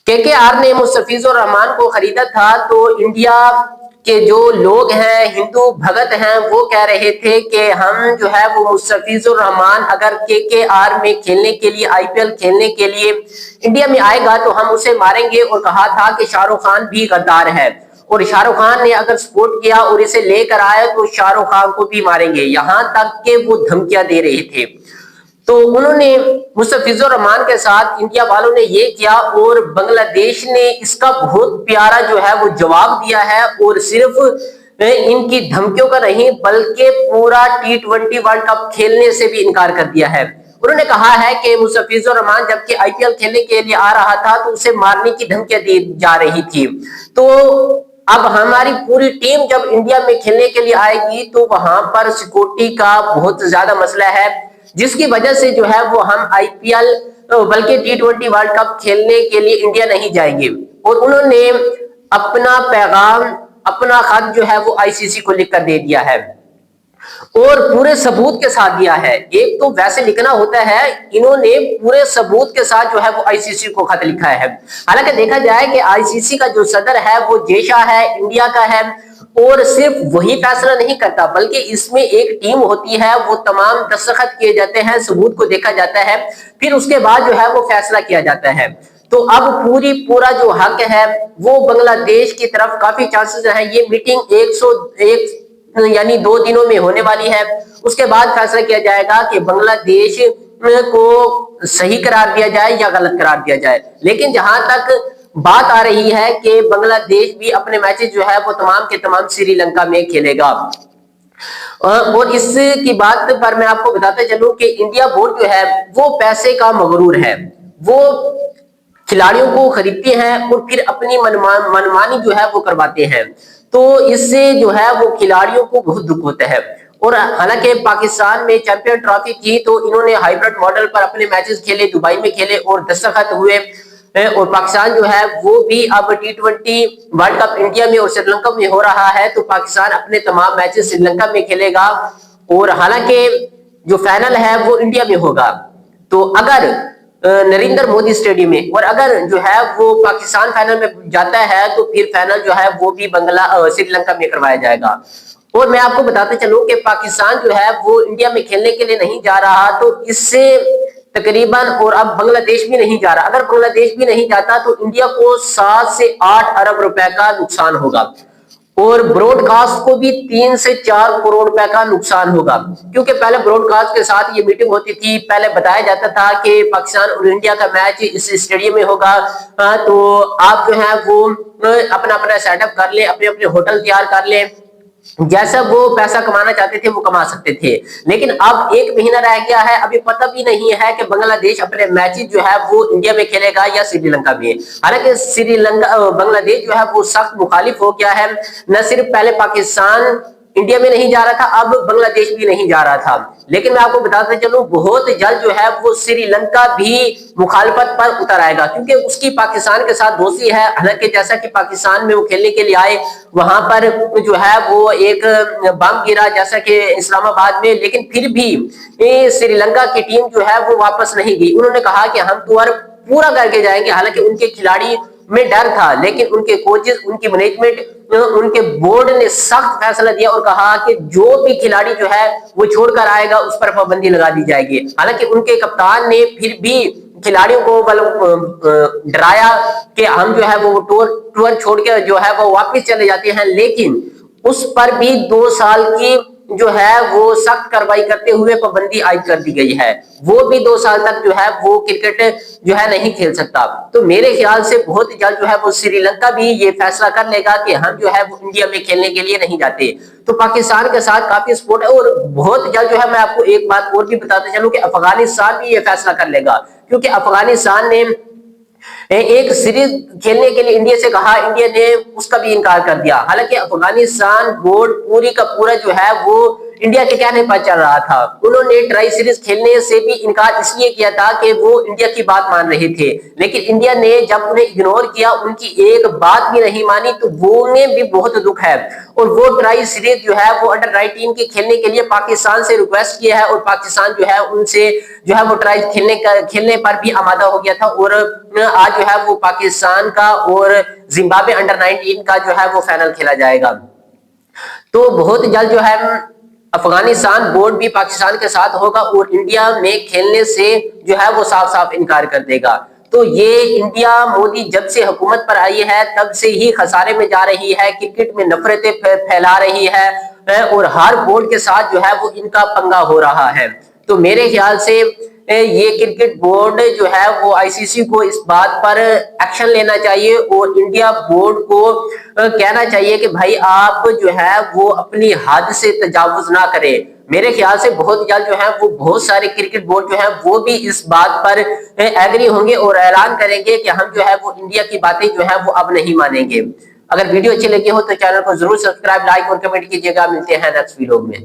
KKR نے مستفیض الرحمان کو خریدا تھا تو انڈیا کے جو لوگ ہیں، ہندو بھگت ہیں، وہ کہہ رہے تھے کہ ہم جو ہے وہ مستفیض الرحمان اگر KKR میں کھیلنے کے لیے IPL کھیلنے کے لیے انڈیا میں آئے گا تو ہم اسے ماریں گے، اور کہا تھا کہ شاہ رخ خان بھی غدار ہے اور شاہ رخ خان نے اگر سپورٹ کیا اور اسے لے کر آئے تو شاہ رخ خان کو بھی ماریں گے، یہاں تک کہ وہ دھمکیاں دے رہے تھے۔ تو انہوں نے مستفیض الرحمان کے ساتھ انڈیا والوں نے یہ کیا، اور بنگلہ دیش نے اس کا بہت پیارا جو ہے وہ جواب دیا ہے، اور صرف ان کی دھمکیوں کا نہیں بلکہ پورا T20 ورلڈ کپ کھیلنے سے بھی انکار کر دیا ہے۔ انہوں نے کہا ہے کہ مستفیض الرحمان جبکہ IPL کھیلنے کے لیے آ رہا تھا تو اسے مارنے کی دھمکیاں دی جا رہی تھی، تو اب ہماری پوری ٹیم جب انڈیا میں کھیلنے کے لیے آئے گی تو وہاں پر سیکورٹی کا بہت زیادہ مسئلہ ہے، جس کی وجہ سے جو ہے وہ ہم IPL بلکہ T20 ورلڈ کپ کھیلنے کے لیے انڈیا نہیں جائیں گے۔ اور انہوں نے اپنا پیغام، اپنا خط جو ہے وہ ICC کو لکھ کر دے دیا ہے، اور پورے ثبوت کے ساتھ دیا ہے۔ ایک تو ویسے لکھنا ہوتا ہے، انہوں نے پورے ثبوت کے ساتھ جو ہے وہ ICC کو خط لکھا ہے۔ حالانکہ دیکھا جائے کہ ICC کا جو صدر ہے وہ جے شاہ ہے، انڈیا کا ہے، اور صرف وہی فیصلہ نہیں کرتا بلکہ اس میں ایک ٹیم ہوتی ہے، وہ تمام دستخط کیے جاتے ہیں، ثبوت کو دیکھا جاتا ہے، پھر اس کے بعد جو ہے وہ فیصلہ کیا جاتا ہے۔ تو اب پورا جو حق ہے وہ بنگلہ دیش کی طرف کافی چانسز ہیں۔ یہ میٹنگ 101 یعنی 2 دنوں میں ہونے والی ہے، اس کے بعد فیصلہ کیا جائے گا کہ بنگلہ دیش کو صحیح قرار دیا جائے یا غلط قرار دیا جائے۔ لیکن جہاں تک بات آ رہی ہے کہ بنگلہ دیش بھی اپنے میچز جو ہے وہ تمام کے تمام سری لنکا میں کھیلے گا، اور اس کی بات پر میں آپ کو بتاتا چلوں کہ انڈیا بورڈ جو ہے وہ پیسے کا مغرور ہے، وہ کھلاڑیوں کو خریدتے ہیں اور پھر اپنی منمانی جو ہے وہ کرواتے ہیں، تو اس سے جو ہے وہ کھلاڑیوں کو بہت دکھ ہوتا ہے۔ اور حالانکہ پاکستان میں چیمپئن ٹرافی تھی تو انہوں نے ہائیبرڈ ماڈل پر اپنے میچز کھیلے، دبئی میں کھیلے اور دستخط ہوئے، اور پاکستان جو ہے وہ بھی اب T20 ورلڈ کپ انڈیا میں اور سری لنکا میں ہو رہا ہے، تو پاکستان اپنے تمام میچز سری لنکا میں کھیلے گا، اور حالانکہ جو فائنل ہے وہ انڈیا میں ہوگا۔ تو اگر نریندر مودی اسٹیڈیم میں، اور اگر جو ہے وہ پاکستان فائنل میں جاتا ہے تو پھر فائنل جو ہے وہ بھی سری لنکا میں کروایا جائے گا۔ اور میں آپ کو بتاتے چلوں کہ پاکستان جو ہے وہ انڈیا میں کھیلنے کے لیے نہیں جا رہا، تو اس سے تقریباً، اور اب بنگلہ دیش بھی نہیں جا رہا، اگر بنگلہ دیش بھی نہیں جاتا تو انڈیا کو 7 سے 8 ارب روپے کا نقصان ہوگا، اور براڈ کاسٹ کو بھی 3 سے 4 کروڑ روپے کا نقصان ہوگا، کیونکہ پہلے براڈ کاسٹ کے ساتھ یہ میٹنگ ہوتی تھی، پہلے بتایا جاتا تھا کہ پاکستان اور انڈیا کا میچ اس اسٹیڈیم میں ہوگا، تو آپ جو ہے وہ اپنا سیٹ اپ کر لیں، اپنے ہوٹل تیار کر لیں، جیسا وہ پیسہ کمانا چاہتے تھے وہ کما سکتے تھے۔ لیکن اب 1 مہینہ رہ گیا ہے، ابھی پتہ بھی نہیں ہے کہ بنگلہ دیش اپنے میچز جو ہے وہ انڈیا میں کھیلے گا یا سری لنکا میں۔ حالانکہ بنگلہ دیش جو ہے وہ سخت مخالف ہو گیا ہے، نہ صرف پہلے پاکستان انڈیا میں نہیں جا رہا تھا، اب بنگلہ دیش بھی نہیں جا رہا تھا، لیکن میں آپ کو بتاتا چلوں بہت جلد جو ہے وہ سری لنکا بھی مخالفت پر اتر آئے گا، کیونکہ اس کی پاکستان کے ساتھ دوستی ہے۔ حالانکہ جیسا کہ پاکستان میں وہ کھیلنے کے لیے آئے، وہاں پر جو ہے وہ ایک بم گرا جیسا کہ اسلام آباد میں، لیکن پھر بھی سری لنکا کی ٹیم جو ہے وہ واپس نہیں گئی۔ انہوں نے کہا کہ ہم تمہارا پورا کر کے جائیں گے، حالانکہ ان کے کھلاڑی میں ڈر تھا، لیکن ان کے کوچز، ان کی مینجمنٹ، ان کے بورڈ نے سخت فیصلہ دیا اور کہا کہ جو بھی کھلاڑی جو ہے وہ چھوڑ کر آئے گا اس پر پابندی لگا دی جائے گی۔ حالانکہ ان کے کپتان نے پھر بھی کھلاڑیوں کو ڈرایا کہ ہم جو ہے وہ ٹور چھوڑ کے جو ہے وہ واپس چلے جاتے ہیں، لیکن اس پر بھی 2 سال کی جو ہے وہ سخت کارروائی کرتے ہوئے پابندی عائد کر دی گئی ہے، وہ بھی 2 سال تک جو ہے وہ کرکٹ جو ہے نہیں کھیل سکتا۔ تو میرے خیال سے بہت جلد جو ہے وہ سری لنکا بھی یہ فیصلہ کر لے گا کہ ہم جو ہے وہ انڈیا میں کھیلنے کے لیے نہیں جاتے۔ تو پاکستان کے ساتھ کافی سپورٹ ہے، اور بہت جلد جو ہے میں آپ کو ایک بات اور بھی بتاتے چلوں کہ افغانستان بھی یہ فیصلہ کر لے گا، کیونکہ افغانستان نے ایک سیریز کھیلنے کے لیے انڈیا سے کہا، انڈیا نے اس کا بھی انکار کر دیا۔ حالانکہ افغانستان بورڈ پوری کا پورا جو ہے وہ انڈیا کے کہنے پر چل رہا تھا. انہوں نے ٹرائی سیریز کھیلنے سے بھی انکار اس لیے کیا تھا کہ وہ انڈیا کی بات مان رہے تھے, لیکن انڈیا نے جب انہیں اگنور کیا, ان کی ایک بات بھی نہیں مانی, تو وہ انہیں بھی بہت دکھ ہے. اور وہ ٹرائی سیریز جو ہے وہ انڈر 19 کے کھیلنے کے لیے پاکستان سے ریکویسٹ کیا ہے, اور پاکستان جو ہے ان سے جو ہے وہ ٹرائی کھیلنے پر بھی آمادہ ہو گیا تھا. اور آج جو ہے وہ پاکستان کا اور زمبابوے انڈر 19 کا جو ہے وہ فائنل کھیلا جائے گا. تو بہت جلد جو ہے افغانستان بورڈ بھی پاکستان کے ساتھ ہوگا, اور انڈیا میں کھیلنے سے جو ہے وہ صاف صاف انکار کر دے گا. تو یہ انڈیا مودی جب سے حکومت پر آئی ہے تب سے ہی خسارے میں جا رہی ہے, کرکٹ میں نفرتیں پھیلا رہی ہے, اور ہر بورڈ کے ساتھ جو ہے وہ ان کا پنگا ہو رہا ہے. تو میرے خیال سے یہ کرکٹ بورڈ جو ہے وہ آئی سی سی کو اس بات پر ایکشن لینا چاہیے, اور انڈیا بورڈ کو کہنا چاہیے کہ بھائی آپ جو ہے وہ اپنی حد سے تجاوز نہ کریں. میرے خیال سے بہت جلد جو ہے وہ بہت سارے کرکٹ بورڈ جو ہیں وہ بھی اس بات پر ایگری ہوں گے اور اعلان کریں گے کہ ہم جو ہے وہ انڈیا کی باتیں جو ہے وہ اب نہیں مانیں گے. اگر ویڈیو اچھی لگی ہو تو چینل کو ضرور سبسکرائب, لائک اور کمنٹ کیجیے گا. ملتے ہیں نیکسٹ ویڈیو میں.